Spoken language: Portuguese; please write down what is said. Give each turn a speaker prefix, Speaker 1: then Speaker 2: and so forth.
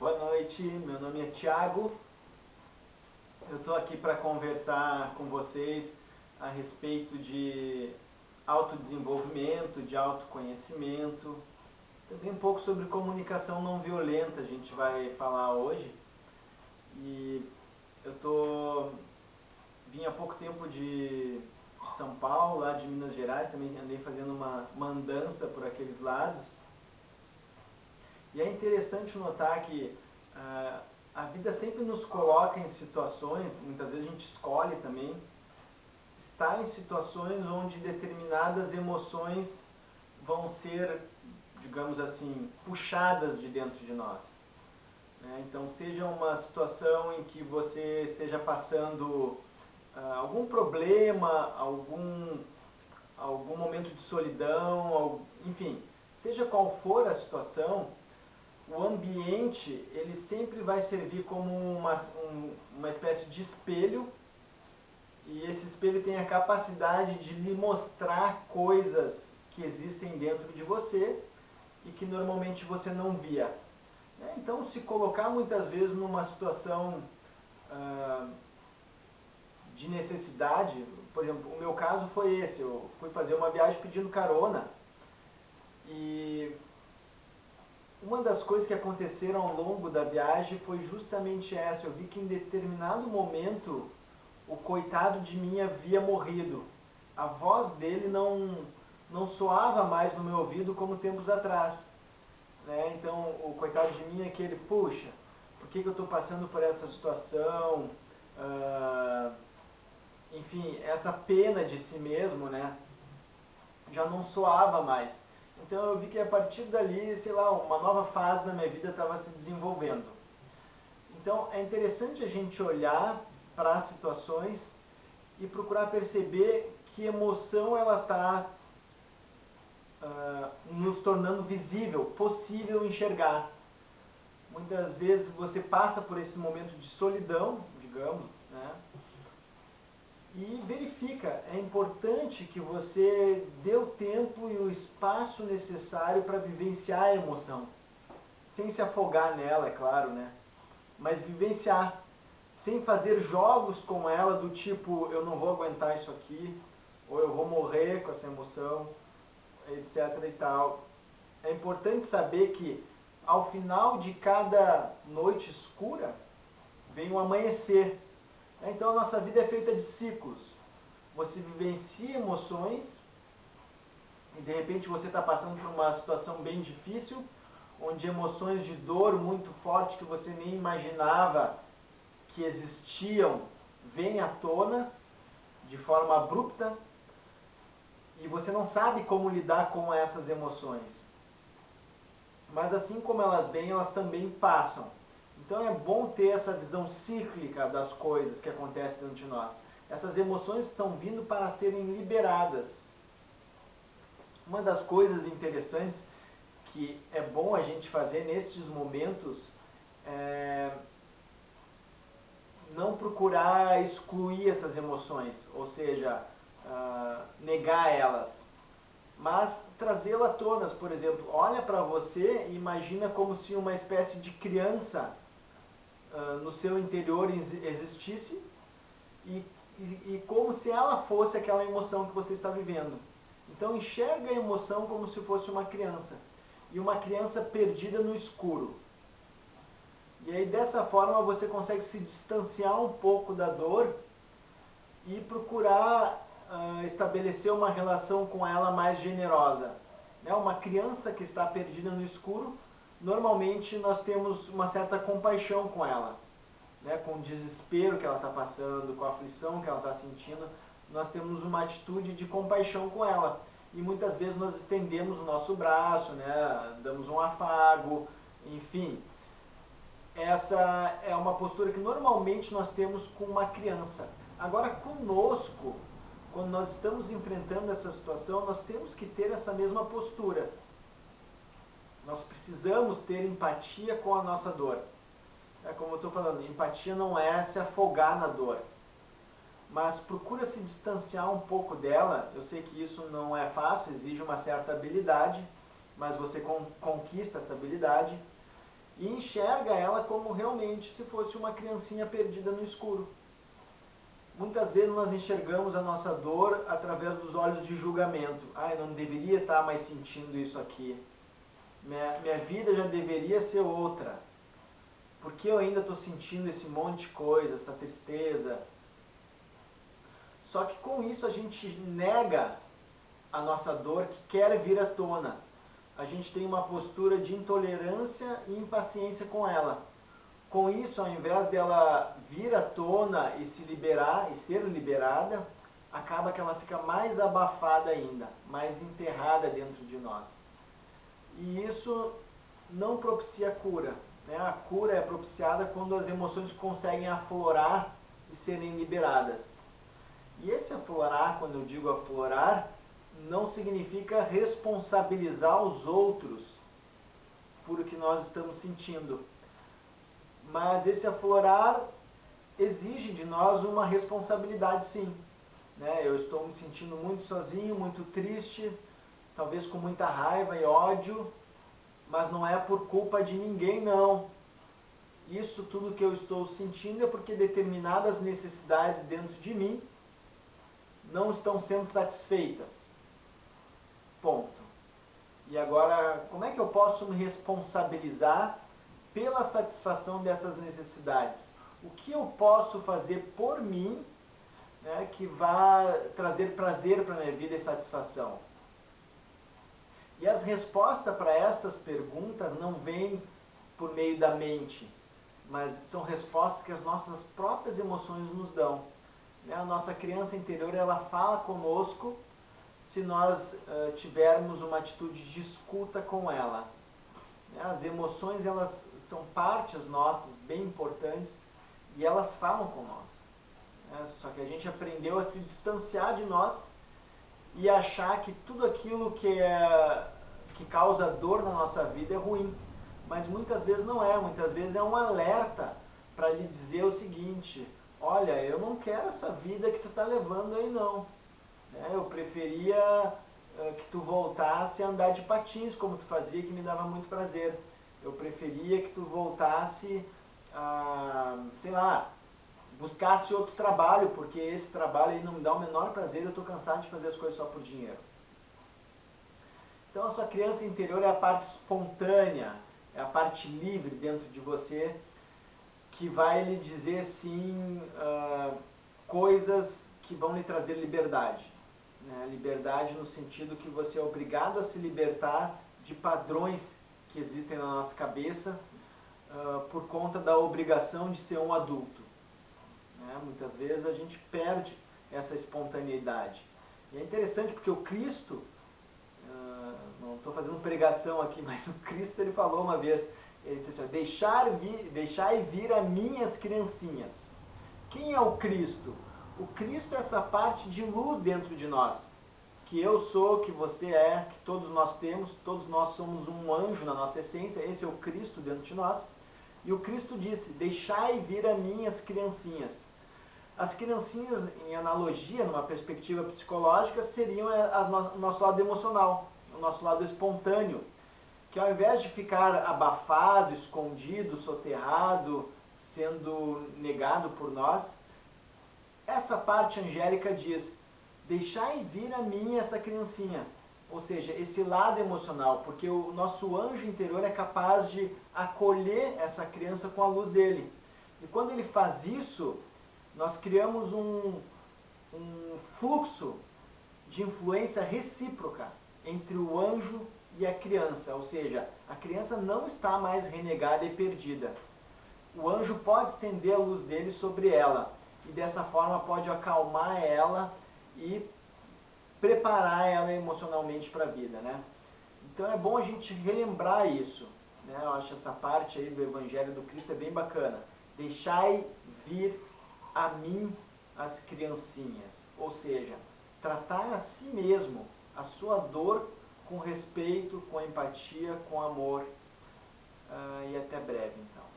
Speaker 1: Boa noite, meu nome é Thiago. Eu estou aqui para conversar com vocês a respeito de autodesenvolvimento, de autoconhecimento, também um pouco sobre comunicação não violenta a gente vai falar hoje. E vim há pouco tempo de São Paulo, lá de Minas Gerais, também andei fazendo uma andança por aqueles lados. E é interessante notar que a vida sempre nos coloca em situações, muitas vezes a gente escolhe também, estar em situações onde determinadas emoções vão ser, digamos assim, puxadas de dentro de nós. Então, seja uma situação em que você esteja passando algum problema, algum momento de solidão, enfim, seja qual for a situação, o ambiente ele sempre vai servir como uma espécie de espelho, e esse espelho tem a capacidade de lhe mostrar coisas que existem dentro de você e que normalmente você não via. Então, se colocar muitas vezes numa situação de necessidade, por exemplo, o meu caso foi esse, eu fui fazer uma viagem pedindo carona, e uma das coisas que aconteceram ao longo da viagem foi justamente essa. Eu vi que em determinado momento o coitado de mim havia morrido. A voz dele não soava mais no meu ouvido como tempos atrás. Então o coitado de mim é aquele, puxa, por que eu estou passando por essa situação? Enfim, essa pena de si mesmo, já não soava mais. Então eu vi que a partir dali, sei lá, uma nova fase da minha vida estava se desenvolvendo. Então é interessante a gente olhar para as situações e procurar perceber que emoção ela está nos tornando visível, possível enxergar. Muitas vezes você passa por esse momento de solidão, digamos, e verifica, é importante que você dê o tempo e o espaço necessário para vivenciar a emoção. Sem se afogar nela, é claro, mas vivenciar. Sem fazer jogos com ela do tipo, eu não vou aguentar isso aqui, ou eu vou morrer com essa emoção, etc e tal. É importante saber que ao final de cada noite escura, vem um amanhecer. Então a nossa vida é feita de ciclos. Você vivencia emoções e de repente você está passando por uma situação bem difícil, onde emoções de dor muito forte que você nem imaginava que existiam vêm à tona de forma abrupta e você não sabe como lidar com essas emoções. Mas assim como elas vêm, elas também passam. Então é bom ter essa visão cíclica das coisas que acontecem dentro de nós. Essas emoções estão vindo para serem liberadas. Uma das coisas interessantes que é bom a gente fazer nesses momentos é não procurar excluir essas emoções, ou seja, negar elas, mas trazê-la à tona. Por exemplo, olha para você e imagina como se uma espécie de criança no seu interior existisse e como se ela fosse aquela emoção que você está vivendo. Então enxerga a emoção como se fosse uma criança, e uma criança perdida no escuro. E aí dessa forma você consegue se distanciar um pouco da dor e procurar estabelecer uma relação com ela mais generosa. Uma criança que está perdida no escuro, normalmente nós temos uma certa compaixão com ela, com o desespero que ela está passando, com a aflição que ela está sentindo, nós temos uma atitude de compaixão com ela. E muitas vezes nós estendemos o nosso braço, damos um afago, enfim. Essa é uma postura que normalmente nós temos com uma criança. Agora, conosco, quando nós estamos enfrentando essa situação, nós temos que ter essa mesma postura. Nós precisamos ter empatia com a nossa dor. Como eu estou falando, empatia não é se afogar na dor, mas procura se distanciar um pouco dela. Eu sei que isso não é fácil, exige uma certa habilidade, mas você conquista essa habilidade. e enxerga ela como realmente se fosse uma criancinha perdida no escuro. Muitas vezes nós enxergamos a nossa dor através dos olhos de julgamento. Ah, eu não deveria estar mais sentindo isso aqui. Minha vida já deveria ser outra. Por que eu ainda estou sentindo esse monte de coisa, essa tristeza? Só que com isso a gente nega a nossa dor que quer vir à tona. A gente tem uma postura de intolerância e impaciência com ela. Com isso, ao invés dela vir à tona e se liberar, e ser liberada, acaba que ela fica mais abafada ainda, mais enterrada dentro de nós. E isso não propicia cura, né? A cura é propiciada quando as emoções conseguem aflorar e serem liberadas. E esse aflorar, quando eu digo aflorar, não significa responsabilizar os outros por o que nós estamos sentindo. Mas esse aflorar exige de nós uma responsabilidade, sim. Né? Eu estou me sentindo muito sozinho, muito triste, talvez com muita raiva e ódio, mas não é por culpa de ninguém, não. Isso tudo que eu estou sentindo é porque determinadas necessidades dentro de mim não estão sendo satisfeitas. Ponto. E agora, como é que eu posso me responsabilizar pela satisfação dessas necessidades? O que eu posso fazer por mim, né, que vá trazer prazer para a minha vida e satisfação? E as respostas para estas perguntas não vêm por meio da mente, mas são respostas que as nossas próprias emoções nos dão. A nossa criança interior, ela fala conosco se nós tivermos uma atitude de escuta com ela. As emoções, elas são partes nossas bem importantes e elas falam com nós. Só que a gente aprendeu a se distanciar de nós e achar que tudo aquilo que causa dor na nossa vida é ruim. Mas muitas vezes não é, muitas vezes é um alerta para lhe dizer o seguinte: olha, eu não quero essa vida que tu está levando aí não. Eu preferia que tu voltasse a andar de patins como tu fazia, que me dava muito prazer. Eu preferia que tu voltasse a, sei lá, buscasse outro trabalho, porque esse trabalho aí não me dá o menor prazer, eu estou cansado de fazer as coisas só por dinheiro. Então a sua criança interior é a parte espontânea, é a parte livre dentro de você, que vai lhe dizer sim coisas que vão lhe trazer liberdade. Liberdade no sentido que você é obrigado a se libertar de padrões que existem na nossa cabeça por conta da obrigação de ser um adulto. Muitas vezes a gente perde essa espontaneidade. E é interessante porque o Cristo, não estou fazendo pregação aqui, mas o Cristo, ele falou uma vez, ele disse assim: deixai vir a minhas criancinhas. Quem é o Cristo? O Cristo é essa parte de luz dentro de nós, que eu sou, que você é, que todos nós temos, todos nós somos um anjo na nossa essência, esse é o Cristo dentro de nós. E o Cristo disse: deixai vir a minhas criancinhas. As criancinhas, em analogia, numa perspectiva psicológica, seriam o nosso lado emocional, o nosso lado espontâneo, que ao invés de ficar abafado, escondido, soterrado, sendo negado por nós, essa parte angélica diz: deixai vir a mim essa criancinha. Ou seja, esse lado emocional, porque o nosso anjo interior é capaz de acolher essa criança com a luz dele. E quando ele faz isso, nós criamos um fluxo de influência recíproca entre o anjo e a criança. Ou seja, a criança não está mais renegada e perdida. O anjo pode estender a luz dele sobre ela e dessa forma pode acalmar ela e preparar ela emocionalmente para a vida, né? Então é bom a gente relembrar isso, né? Eu acho essa parte aí do Evangelho do Cristo é bem bacana. Deixai vir a mim as criancinhas, ou seja, tratar a si mesmo, a sua dor com respeito, com empatia, com amor. E até breve então.